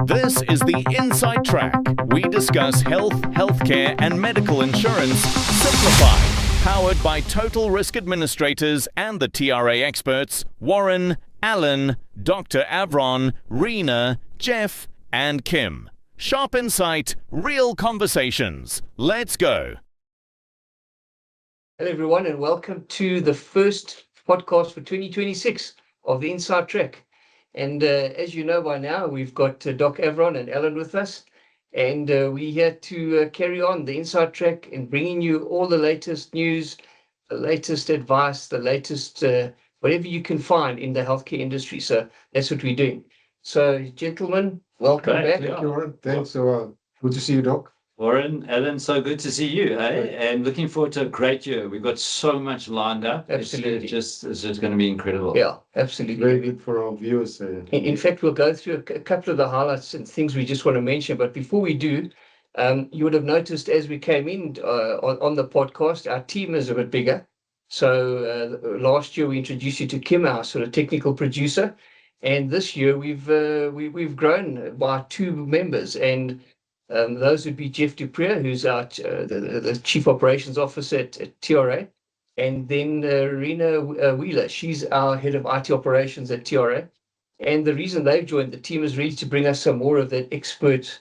This is the Inside TRAQ. We discuss health, healthcare, and medical insurance simplified. Powered by Total Risk Administrators and the TRA experts Warren, Alan, Dr. Avron, Rina, Jeff, and Kim. Sharp insight, real conversations. Let's go. Hello, everyone, and welcome to the first podcast for 2026 of the Inside TRAQ. And as you know by now, we've got Doc Avron and Alan with us, and we're here to carry on the Inside TRAQ and bringing you all the latest news, the latest advice, the latest whatever you can find in the healthcare industry. So that's what we're doing. So, gentlemen, welcome back. Thank you, Warren. Thanks. So good to see you, Doc. Warren, Alan, so good to see you, hey? And looking forward to a great year. We've got so much lined up. Absolutely. It's just going to be incredible. Yeah, absolutely. Very good for our viewers. In fact, we'll go through a couple of the highlights and things we just want to mention. But before we do, you would have noticed as we came in on the podcast, our team is a bit bigger. So last year we introduced you to Kim, our sort of technical producer, and this year we've grown by 2 members, and those would be Jeff Dupree, who's our the Chief Operations Officer at TRA, and then Rina Wheeler. She's our Head of IT Operations at TRA. And the reason they've joined the team is really to bring us some more of that expert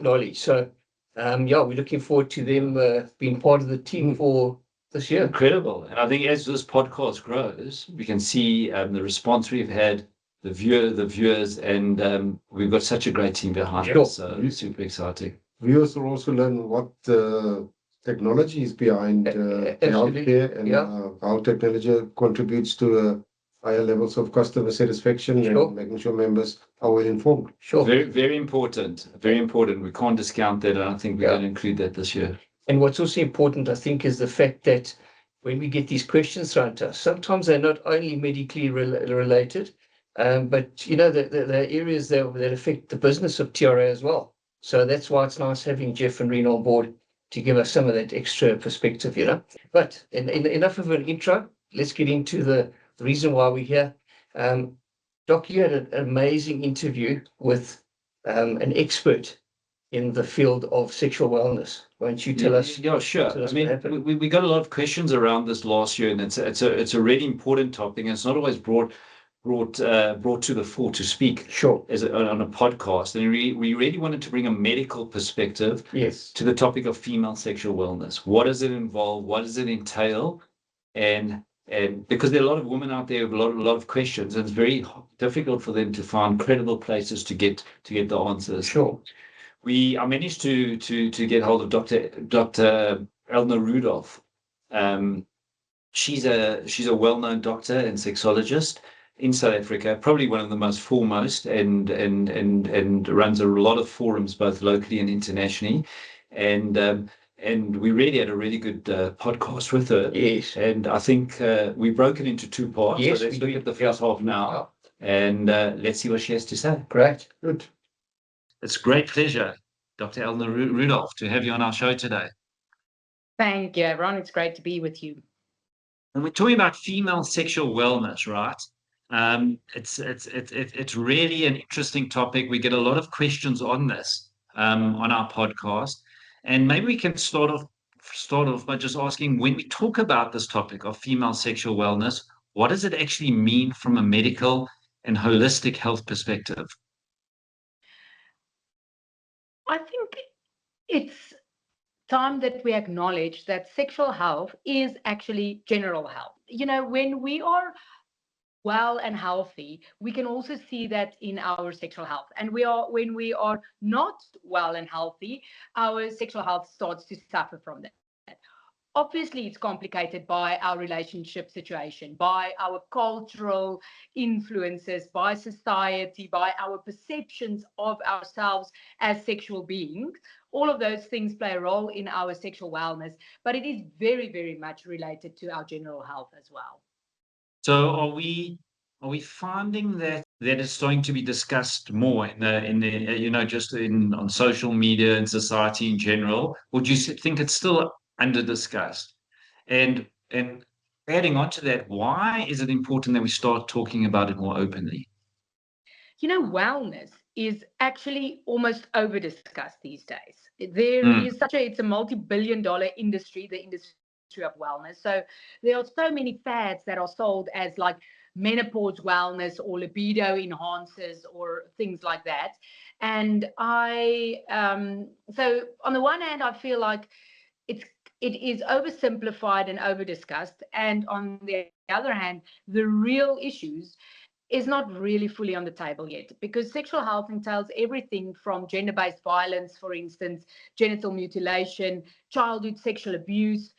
knowledge. So, we're looking forward to them being part of the team for this year. Incredible. And I think as this podcast grows, we can see the response we've had, the viewers, and we've got such a great team behind us. So it's super exciting. Viewers will also learn what technology is behind healthcare and how technology contributes to higher levels of customer satisfaction and making sure members are well informed. Sure. Very, very important. Very important. We can't discount that, and I think we're going to include that this year. And what's also important, I think, is the fact that when we get these questions thrown to us, sometimes they're not only medically related, but you know, the areas that affect the business of TRA as well. So that's why it's nice having Jeff and Rena on board to give us some of that extra perspective, you know. But enough of an intro. Let's get into the reason why we're here. Doc, you had an amazing interview with an expert in the field of sexual wellness. Won't you tell us? Yeah, sure. I mean, we got a lot of questions around this last year, and it's a really important topic, and it's not always brought to the fore to speak on a podcast. And we really wanted to bring a medical perspective to the topic of female sexual wellness. What does it involve? What does it entail? And because there are a lot of women out there with a lot of questions, and it's very difficult for them to find credible places to get the answers. Sure. I managed to get hold of Dr. Elna Rudolph. She's a well-known doctor and sexologist in South Africa, probably one of the most foremost, and runs a lot of forums both locally and internationally. And we really had a really good podcast with her. Yes. And I think we broke it into 2 parts. Yes, so let's look at the first half now, and let's see what she has to say. Great. Good. It's a great pleasure, Dr. Elna Rudolph, to have you on our show today. Thank you, everyone. It's great to be with you. And we're talking about female sexual wellness, right? It's really an interesting topic. We get a lot of questions on this on our podcast, and maybe we can start off by just asking, when we talk about this topic of female sexual wellness, what does it actually mean from a medical and holistic health perspective? I think it's time that we acknowledge that sexual health is actually general health. You know, when we are well and healthy, we can also see that in our sexual health. And when we are not well and healthy, our sexual health starts to suffer from that. Obviously, it's complicated by our relationship situation, by our cultural influences, by society, by our perceptions of ourselves as sexual beings. All of those things play a role in our sexual wellness, but it is very, very much related to our general health as well. So are we finding that it's starting to be discussed more in the just on social media and society in general? Or do you think it's still under discussed? And adding on to that, why is it important that we start talking about it more openly? wellness is actually almost over discussed these days. It's a multi-billion-dollar industry, the industry of wellness. So there are so many fads that are sold as like menopause wellness or libido enhancers or things like that. And so on the one hand, I feel like it is oversimplified and over discussed, and on the other hand, the real issues is not really fully on the table yet, because sexual health entails everything from gender-based violence, for instance, genital mutilation, childhood sexual abuse,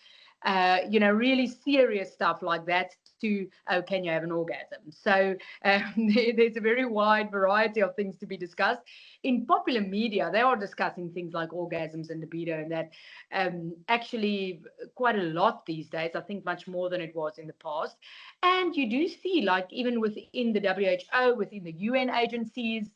really serious stuff like that, to, oh, can you have an orgasm? So there's a very wide variety of things to be discussed. In popular media, they are discussing things like orgasms and libido, and that actually quite a lot these days, I think much more than it was in the past. And you do see, like, even within the WHO, within the UN agencies,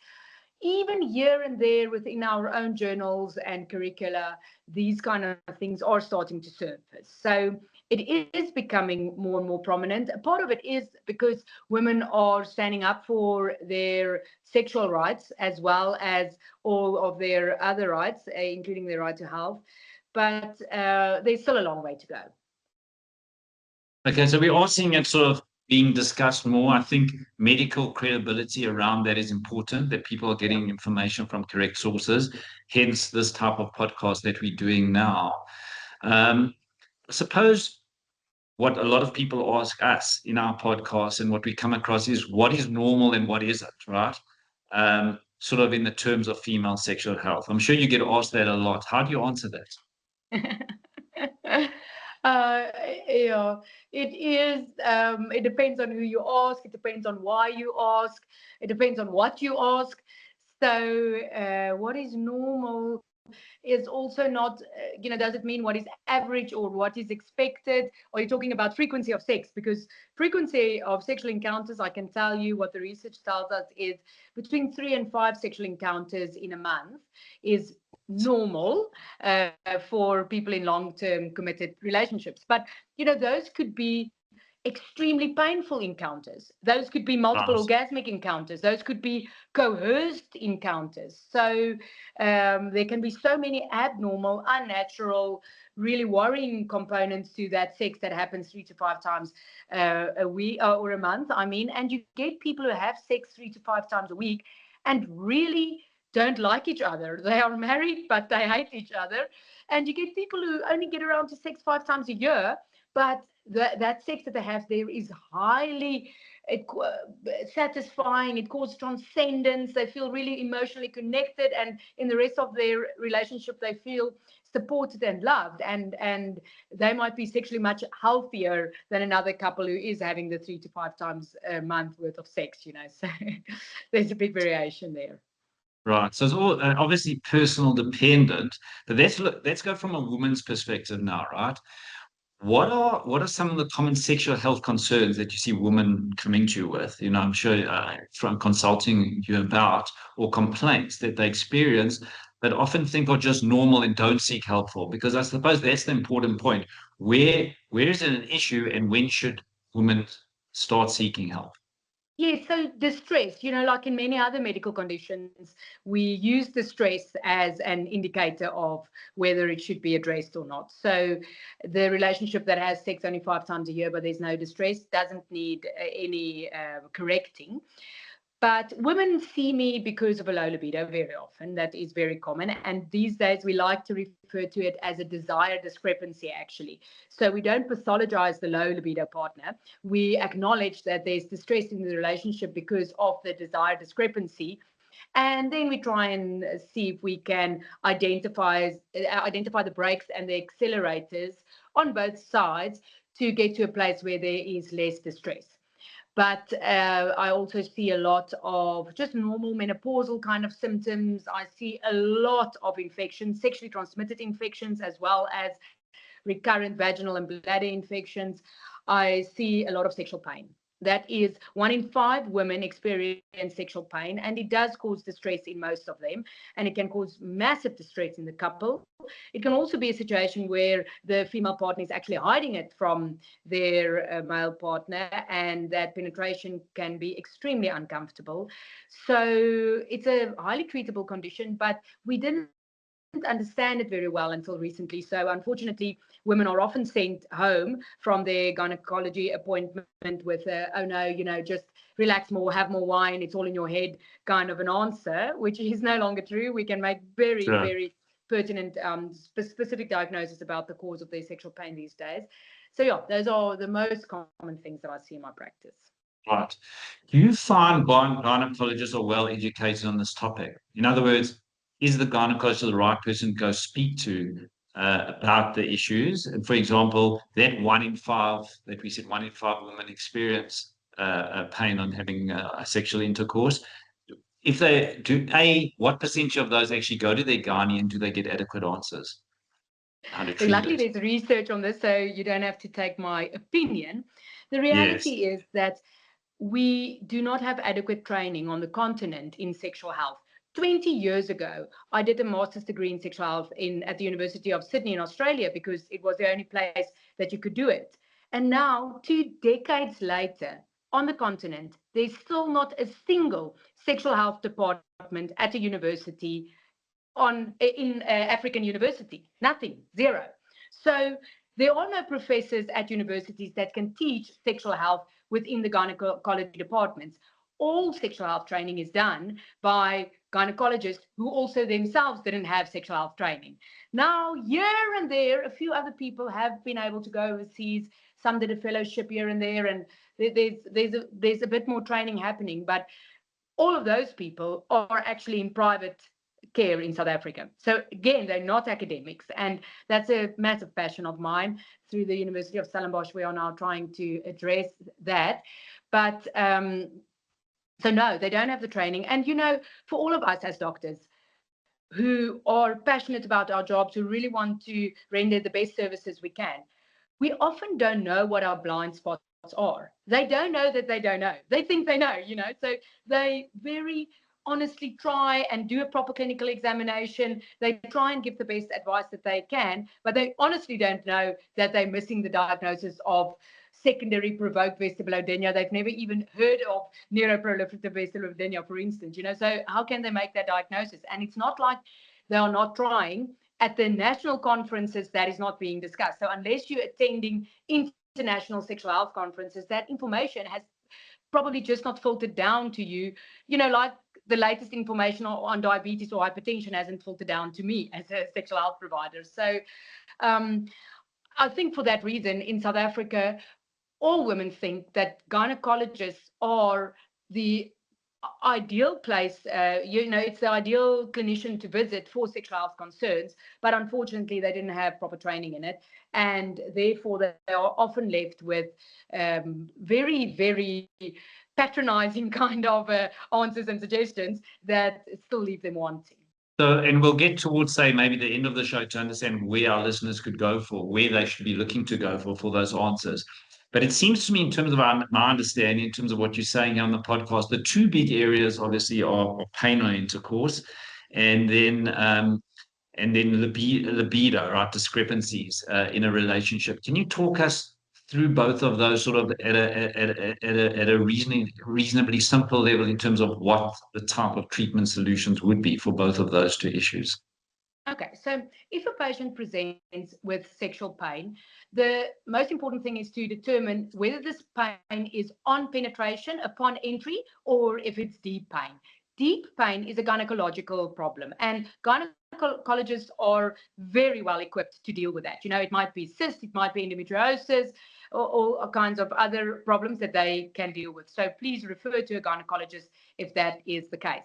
even here and there within our own journals and curricula, these kind of things are starting to surface. So it is becoming more and more prominent. A part of it is because women are standing up for their sexual rights as well as all of their other rights, including their right to health. But there's still a long way to go. Okay, so we are seeing it sort of being discussed more. I think medical credibility around that is important, that people are getting information from correct sources, hence this type of podcast that we're doing now. I suppose what a lot of people ask us in our podcast and what we come across is what is normal and what isn't, right? Sort of in the terms of female sexual health. I'm sure you get asked that a lot. How do you answer that? Yeah, it is. It depends on who you ask. It depends on why you ask. It depends on what you ask. So, what is normal is also not, does it mean what is average or what is expected? Or you're talking about frequency of sex? Because frequency of sexual encounters, I can tell you what the research tells us is between 3 and 5 sexual encounters in a month is normal for people in long-term committed relationships. But, those could be extremely painful encounters. Those could be multiple orgasmic encounters. Those could be coerced encounters. So there can be so many abnormal, unnatural, really worrying components to that sex that happens 3 to 5 times a week or a month. And you get people who have sex 3 to 5 times a week and really don't like each other. They are married, but they hate each other. And you get people who only get around to sex 5 times a year, but that sex that they have there is highly satisfying. It causes transcendence. They feel really emotionally connected, and in the rest of their relationship, they feel supported and loved. And they might be sexually much healthier than another couple who is having the 3 to 5 times a month worth of sex. So there's a big variation there. Right. So it's all obviously personal dependent, but let's go from a woman's perspective now, right? What are some of the common sexual health concerns that you see women coming to you with? I'm sure from consulting you about, or complaints that they experience that often think are just normal and don't seek help for. Because I suppose that's the important point. Where is it an issue, and when should women start seeking help? Yes, so distress, like in many other medical conditions, we use distress as an indicator of whether it should be addressed or not. So the relationship that has sex only 5 times a year, but there's no distress, doesn't need any correcting. But women see me because of a low libido very often. That is very common. And these days, we like to refer to it as a desire discrepancy, actually. So we don't pathologize the low libido partner. We acknowledge that there's distress in the relationship because of the desire discrepancy. And then we try and see if we can identify the brakes and the accelerators on both sides to get to a place where there is less distress. But I also see a lot of just normal menopausal kind of symptoms. I see a lot of infections, sexually transmitted infections, as well as recurrent vaginal and bladder infections. I see a lot of sexual pain. That is, 1 in 5 women experience sexual pain, and it does cause distress in most of them, and it can cause massive distress in the couple. It can also be a situation where the female partner is actually hiding it from their male partner, and that penetration can be extremely uncomfortable. So it's a highly treatable condition, but we didn't understand it very well until recently. So unfortunately, women are often sent home from their gynecology appointment with oh no, just relax more, have more wine, it's all in your head kind of an answer, which is no longer true. We can make very, very pertinent specific diagnosis about the cause of their sexual pain these days. So yeah, those are the most common things that I see in my practice. Right. Do you find gynecologists are well educated on this topic? In other words, is the gynecologist the right person to go speak to about the issues? And for example, that 1 in 5 that we said 1 in 5 women experience pain on having sexual intercourse. If they do, what percentage of those actually go to their gynae, and do they get adequate answers? How to treat Luckily, it? there's research on this, so you don't have to take my opinion. The reality is that we do not have adequate training on the continent in sexual health. 20 years ago, I did a master's degree in sexual health at the University of Sydney in Australia because it was the only place that you could do it. And now, 2 decades later, on the continent, there's still not a single sexual health department at a university in African university. Nothing, zero. So there are no professors at universities that can teach sexual health within the gynecology departments. All sexual health training is done by gynecologists who also themselves didn't have sexual health training. Now, here and there, a few other people have been able to go overseas. Some did a fellowship here and there, and there's a bit more training happening. But all of those people are actually in private care in South Africa. So again, they're not academics, and that's a massive passion of mine. Through the University of Stellenbosch, we are now trying to address that. But so no, they don't have the training. And for all of us as doctors who are passionate about our jobs, who really want to render the best services we can, we often don't know what our blind spots are. They don't know that they don't know. They think they know, so they very honestly try and do a proper clinical examination. They try and give the best advice that they can, but they honestly don't know that they're missing the diagnosis of secondary provoked vestibulodynia. They've never even heard of neuroproliferative vestibulodynia, for instance, so how can they make that diagnosis? And it's not like they are not trying. At the national conferences, that is not being discussed. So unless you're attending international sexual health conferences, that information has probably just not filtered down to you, like the latest information on diabetes or hypertension hasn't filtered down to me as a sexual health provider. So I think for that reason, in South Africa, all women think that gynecologists are the ideal place, it's the ideal clinician to visit for sexual health concerns, but unfortunately they didn't have proper training in it, and therefore they are often left with very, very patronizing kind of answers and suggestions that still leave them wanting. So, and we'll get towards, say, maybe the end of the show to understand where our listeners could go for, where they should be looking to go for those answers. But it seems to me, in terms of my understanding, in terms of what you're saying here on the podcast, the 2 big areas obviously are pain on intercourse, and then libido, right? Discrepancies in a relationship. Can you talk us through both of those sort of at a reasonably simple level in terms of what the type of treatment solutions would be for both of those 2 issues? Okay, so if a patient presents with sexual pain, the most important thing is to determine whether this pain is on penetration upon entry or if it's deep pain. Deep pain is a gynecological problem, and gynecologists are very well equipped to deal with that. It might be cysts, it might be endometriosis, or all kinds of other problems that they can deal with. So please refer to a gynecologist if that is the case.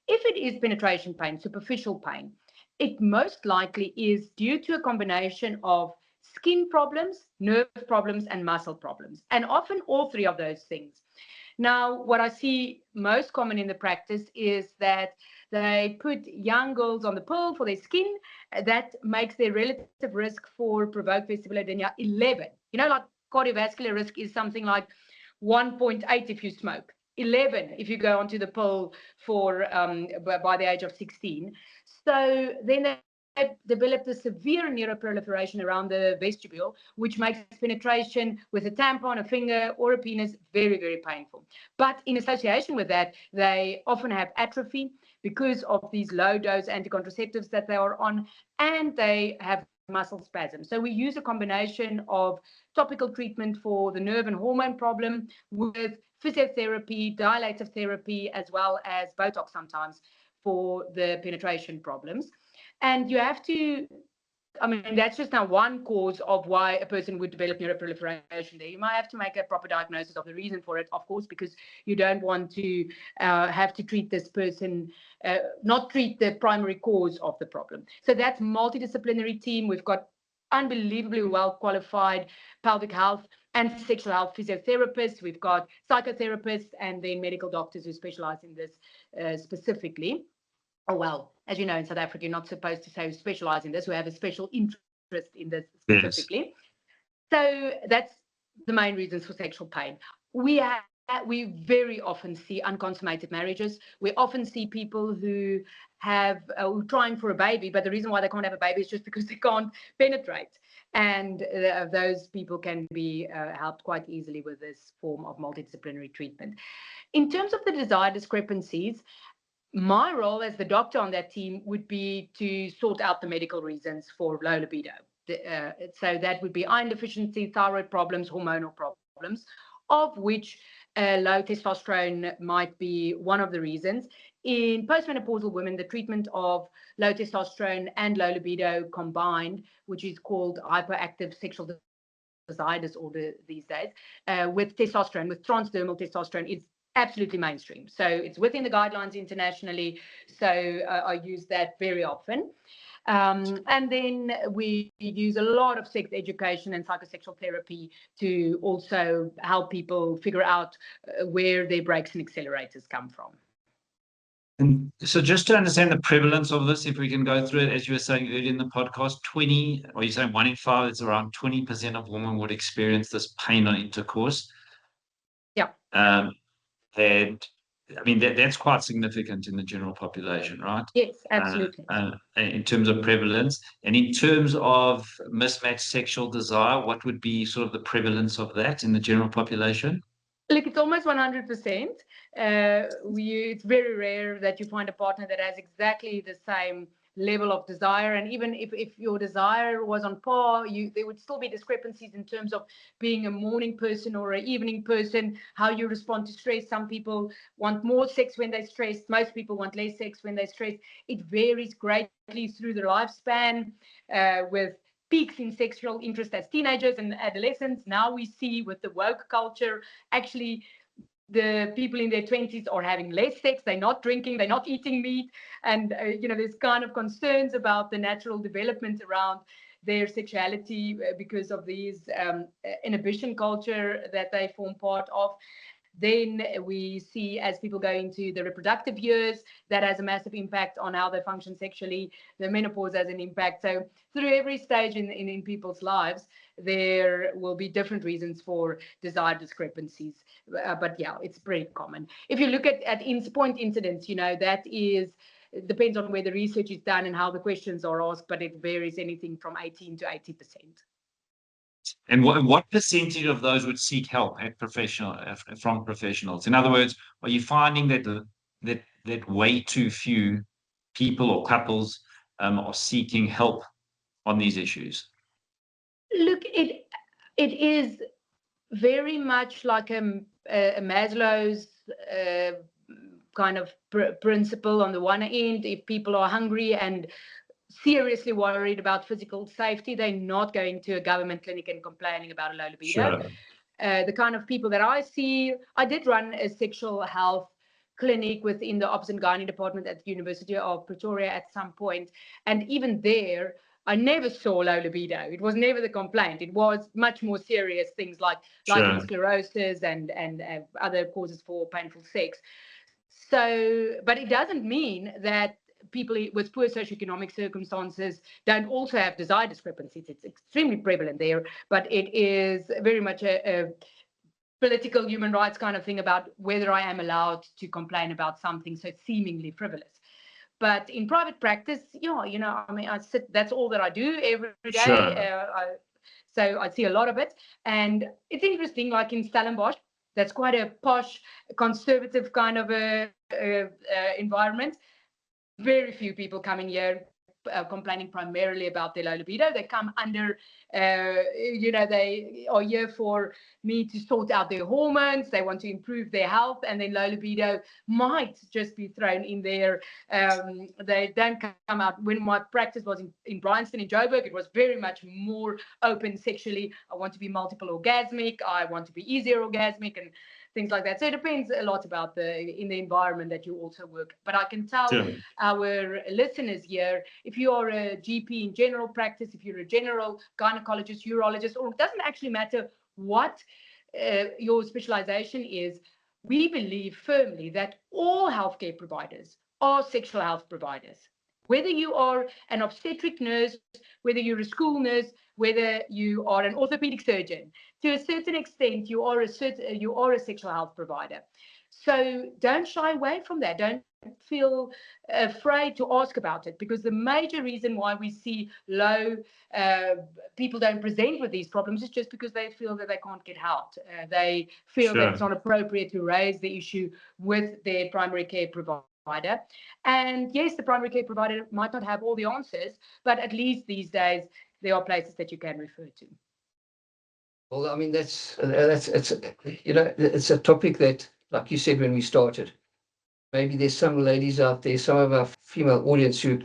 If it is penetration pain, superficial pain, it most likely is due to a combination of skin problems, nerve problems, and muscle problems, and often all 3 of those things. Now, what I see most common in the practice is that they put young girls on the pill for their skin. That makes their relative risk for provoked vestibulodynia 11. Like cardiovascular risk is something like 1.8 if you smoke, 11 if you go onto the pill for by the age of 16. So then they developed a severe neuroproliferation around the vestibule, which makes penetration with a tampon, a finger, or a penis very, very painful. But in association with that, they often have atrophy because of these low-dose anticontraceptives that they are on, and they have muscle spasms. So we use a combination of topical treatment for the nerve and hormone problem with physiotherapy, dilative therapy, as well as Botox sometimes for the penetration problems. And you have to, I mean, that's just now one cause of why a person would develop neuroproliferation there. You might have to make a proper diagnosis of the reason for it, of course, because you don't want to have to treat this person, not treat the primary cause of the problem. So that's multidisciplinary team. We've got unbelievably well qualified pelvic health and sexual health physiotherapists. We've got psychotherapists and then medical doctors who specialize in this specifically. Oh, well, as you know, in South Africa, you're not supposed to say who specialize in this, who have a special interest in this specifically. Yes. So that's the main reasons for sexual pain. We very often see unconsummated marriages. We often see people who have trying for a baby, but the reason why they can't have a baby is just because they can't penetrate. And those people can be helped quite easily with this form of multidisciplinary treatment. In terms of the desire discrepancies, my role as the doctor on that team would be to sort out the medical reasons for low libido. So that would be iron deficiency, thyroid problems, hormonal problems, of which low testosterone might be one of the reasons. In postmenopausal women, the treatment of low testosterone and low libido combined, which is called hyperactive sexual desire disorder these days, with testosterone, with transdermal testosterone, is absolutely mainstream. So it's within the guidelines internationally. So I use that very often. And then we use a lot of sex education and psychosexual therapy to also help people figure out where their brakes and accelerators come from. And so just to understand the prevalence of this, if we can go through it, as you were saying earlier in the podcast, or you're saying 1 in 5, it's around 20% of women would experience this pain on intercourse. Yeah. And I mean, that's quite significant in the general population, right? Yes, absolutely. In terms of prevalence. And in terms of mismatched sexual desire, what would be sort of the prevalence of that in the general population? Look, it's almost 100%. It's very rare that you find a partner that has exactly the same level of desire. And even if your desire was on par, there would still be discrepancies in terms of being a morning person or an evening person, how you respond to stress. Some people want more sex when they're stressed. Most people want less sex when they're stressed. It varies greatly through the lifespan, with peaks in sexual interest as teenagers and adolescents. Now we see with the woke culture, actually, the people in their 20s are having less sex. They're not drinking, they're not eating meat. And, there's kind of concerns about the natural development around their sexuality because of these inhibition culture that they form part of. Then we see as people go into the reproductive years, that has a massive impact on how they function sexually. The menopause has an impact. So through every stage in people's lives, there will be different reasons for desire discrepancies. But yeah, it's pretty common. If you look at point incidence, that depends on where the research is done and how the questions are asked, but it varies anything from 18 to 80%. And what percentage of those would seek help from professionals? In other words, are you finding that way too few people or couples are seeking help on these issues? Look, it is very much like a Maslow's kind of principle. On the one end, if people are hungry and seriously worried about physical safety, they're not going to a government clinic and complaining about a low libido. Sure. The kind of people that I see, I did run a sexual health clinic within the Obs and Gynae department at the University of Pretoria at some point. And even there, I never saw low libido. It was never the complaint. It was much more serious things like lichen sclerosis and other causes for painful sex. So, but it doesn't mean that people with poor socioeconomic circumstances don't also have desire discrepancies. It's extremely prevalent there, but it is very much a political human rights kind of thing about whether I am allowed to complain about something so seemingly frivolous. But in private practice, yeah, I mean, that's all that I do every day. Sure. So I see a lot of it. And it's interesting, like in Stellenbosch, that's quite a posh, conservative kind of a environment. Very few people come in here complaining primarily about their low libido. They come under, they are here for me to sort out their hormones. They want to improve their health, and then low libido might just be thrown in there. They don't come out. When my practice was in Bryanston, in Joburg, it was very much more open sexually. I want to be multiple orgasmic. I want to be easier orgasmic, and things like that. So it depends a lot about in the environment that you also work. But I can tell our listeners here, if you are a GP in general practice, if you're a general gynecologist, urologist, or it doesn't actually matter what your specialization is, we believe firmly that all healthcare providers are sexual health providers. Whether you are an obstetric nurse, whether you're a school nurse, whether you are an orthopedic surgeon, to a certain extent, you are a sexual health provider. So don't shy away from that. Don't feel afraid to ask about it, because the major reason why we see low people don't present with these problems is just because they feel that they can't get help. They feel that it's not appropriate to raise the issue with their primary care provider. And yes, the primary care provider might not have all the answers, but at least these days there are places that you can refer to. Well, I mean, it's a topic that, like you said when we started, maybe there's some ladies out there, some of our female audience who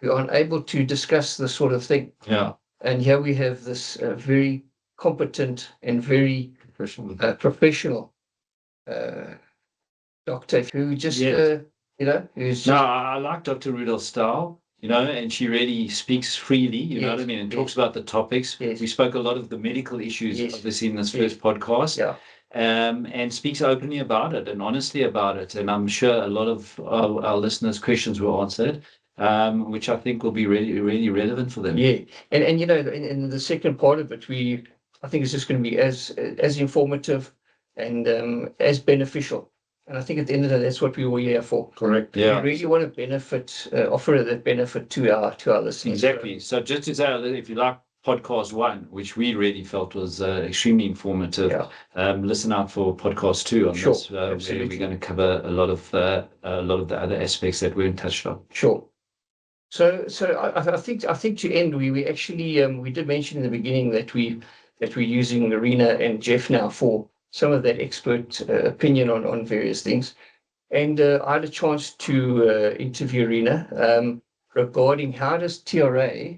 are unable to discuss this sort of thing. Yeah. And here we have this very competent and very professional doctor who just, who's. No, I like Dr. Rudolph's style, and she really speaks freely, you know what I mean, and talks about the topics. We spoke a lot of the medical issues, obviously, in this first podcast. Yeah. And speaks openly about it and honestly about it. And I'm sure a lot of our listeners' questions were answered, which I think will be really, really relevant for them. Yeah. And in the second part of it, I think it's just going to be as informative and as beneficial. And I think at the end of the day, that's what we were here for. Correct. Yeah. We really want to offer that benefit to our listeners. Exactly. So just to say, if you like podcast 1, which we really felt was extremely informative, listen out for podcast 2 on this. Where we're going to cover a lot of the other aspects that weren't touched on. Sure. So I think to end, we actually we did mention in the beginning that we're using Rina and Jeff now for some of that expert opinion on various things. And I had a chance to interview Rina regarding how does TRA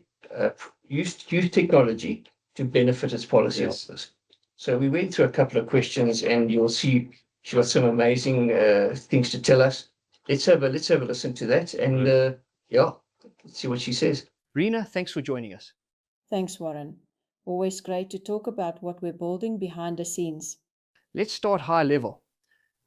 use technology to benefit its policyholders. So we went through a couple of questions, and you'll see she got some amazing things to tell us. Let's have a listen to that, and let's see what she says. Rina, thanks for joining us. Thanks, Warren. Always great to talk about what we're building behind the scenes. Let's start high level.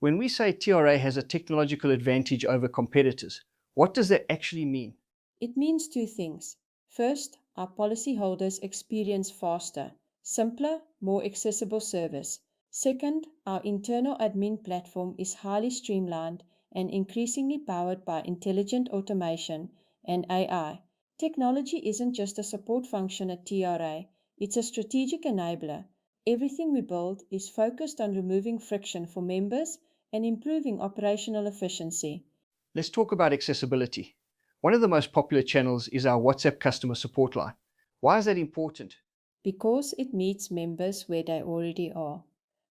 When we say TRA has a technological advantage over competitors, what does that actually mean? It means 2 things. First, our policyholders experience faster, simpler, more accessible service. Second, our internal admin platform is highly streamlined and increasingly powered by intelligent automation and AI. Technology isn't just a support function at TRA, it's a strategic enabler. Everything we build is focused on removing friction for members and improving operational efficiency. Let's talk about accessibility. One of the most popular channels is our WhatsApp customer support line. Why is that important? Because it meets members where they already are.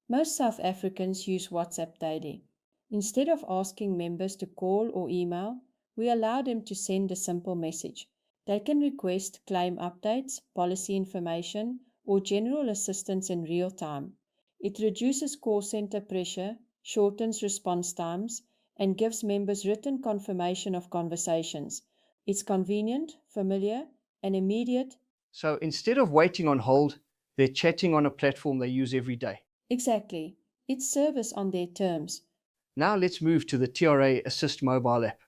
Most South Africans use WhatsApp daily. Instead of asking members to call or email, we allow them to send a simple message. They can request claim updates, policy information, or general assistance in real time. It reduces call center pressure, shortens response times, and gives members written confirmation of conversations. It's convenient, familiar, and immediate. So instead of waiting on hold, they're chatting on a platform they use every day. Exactly. It's service on their terms. Now let's move to the TRA Assist mobile app.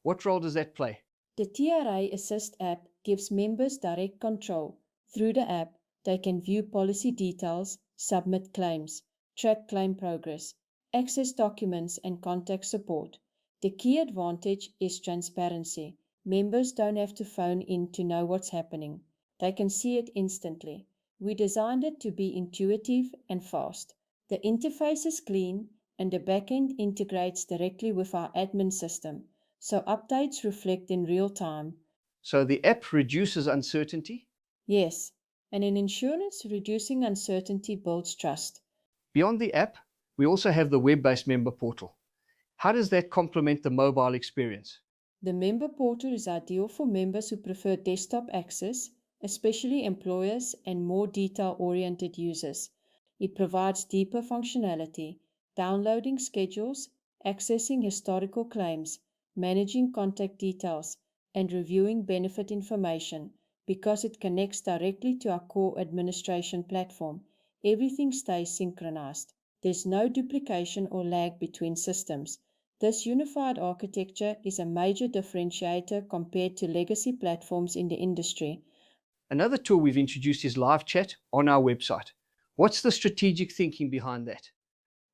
What role does that play? The TRA Assist app gives members direct control. Through the app, they can view policy details, submit claims, track claim progress, access documents, and contact support. The key advantage is transparency. Members don't have to phone in to know what's happening. They can see it instantly. We designed it to be intuitive and fast. The interface is clean, and the backend integrates directly with our admin system, so updates reflect in real time. So the app reduces uncertainty? Yes, and in insurance, reducing uncertainty builds trust. Beyond the app, we also have the web-based member portal. How does that complement the mobile experience? The member portal is ideal for members who prefer desktop access, especially employers and more detail-oriented users. It provides deeper functionality, downloading schedules, accessing historical claims, managing contact details, and reviewing benefit information. Because it connects directly to our core administration platform, everything stays synchronized. There's no duplication or lag between systems. This unified architecture is a major differentiator compared to legacy platforms in the industry. Another tool we've introduced is live chat on our website. What's the strategic thinking behind that?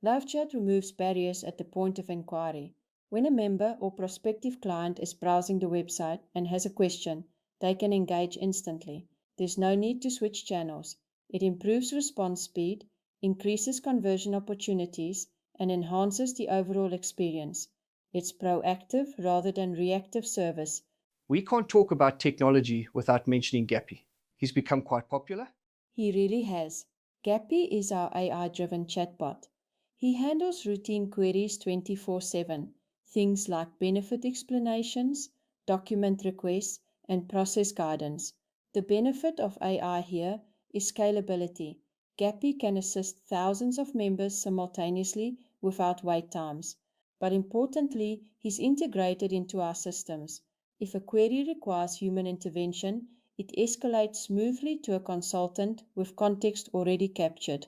Live chat removes barriers at the point of inquiry. When a member or prospective client is browsing the website and has a question, they can engage instantly. There's no need to switch channels. It improves response speed, increases conversion opportunities, and enhances the overall experience. It's proactive rather than reactive service. We can't talk about technology without mentioning Gappy. He's become quite popular. He really has. Gappy is our AI-driven chatbot. He handles routine queries 24/7, things like benefit explanations, document requests, and process guidance. The benefit of AI here is scalability. Gappy can assist thousands of members simultaneously without wait times. But importantly, he's integrated into our systems. If a query requires human intervention, it escalates smoothly to a consultant with context already captured.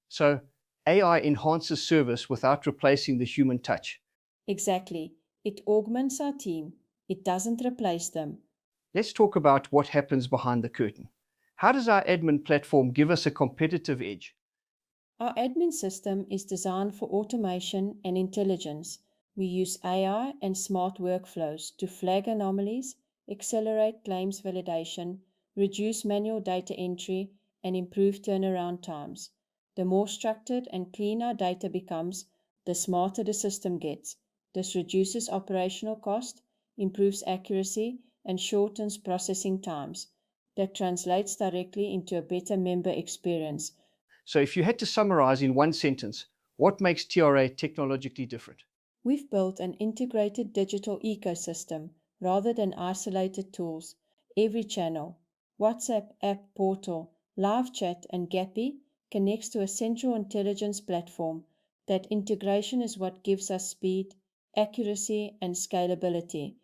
So AI enhances service without replacing the human touch. Exactly. It augments our team. It doesn't replace them. Let's talk about what happens behind the curtain. How does our admin platform give us a competitive edge? Our admin system is designed for automation and intelligence. We use AI and smart workflows to flag anomalies, accelerate claims validation, reduce manual data entry, and improve turnaround times. The more structured and clean our data becomes, the smarter the system gets. This reduces operational cost, improves accuracy, and shortens processing times. That translates directly into a better member experience. So if you had to summarize in one sentence, what makes TRA technologically different? We've built an integrated digital ecosystem rather than isolated tools. Every channel, WhatsApp, app, portal, live chat, and Gappy connects to a central intelligence platform. That integration is what gives us speed, accuracy, and scalability.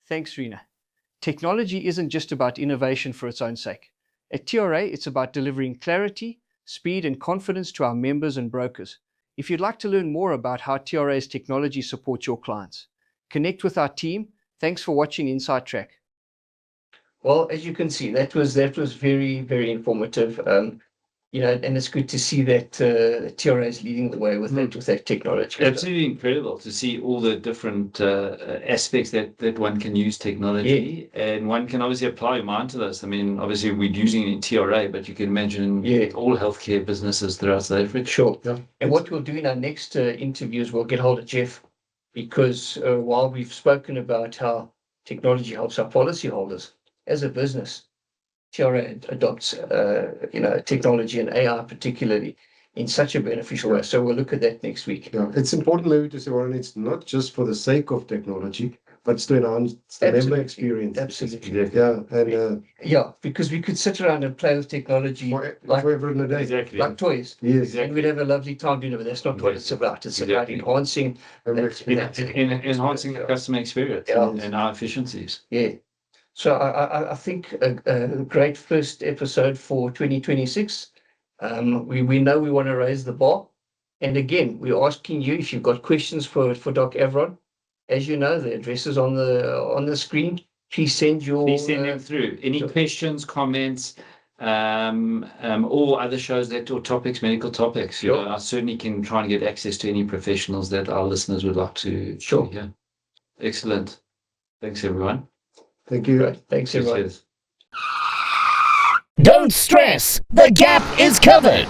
Thanks, Rina. Technology isn't just about innovation for its own sake. At TRA, it's about delivering clarity, speed, and confidence to our members and brokers. If you'd like to learn more about how TRA's technology supports your clients, connect with our team. Thanks for watching Inside TRAQ. Well, as you can see, that was very, very informative. And it's good to see that TRA is leading the way with that technology. Absolutely incredible to see all the different aspects that one can use technology, and one can obviously apply your mind to this. I mean, obviously we're using it in TRA, but you can imagine all healthcare businesses throughout South Africa. Sure. Yeah. And what we'll do in our next interviews, we'll get hold of Jeff, because while we've spoken about how technology helps our policyholders as a business, TRA adopts, technology and AI particularly in such a beneficial way. So we'll look at that next week. Yeah, it's important maybe to say, Warren, it's not just for the sake of technology, but it's to enhance the member experience. Absolutely. Yeah, and because we could sit around and play with technology forever and a day. Exactly. like toys. Yes. And we'd have a lovely time doing it, but that's not what it's about. It's about enhancing enhancing the customer experience and our efficiencies. Yeah. So I think a great first episode for 2026. We know we want to raise the bar. And again, we're asking you if you've got questions for Doc Avron. As you know, the address is on the screen. Please send them through. Any questions, comments, or other shows or topics, medical topics. Sure. I certainly can try and get access to any professionals that our listeners would like to hear. Excellent. Thanks, everyone. Thank you. Great. Thanks, everyone. Cheers. Don't stress, the gap is covered.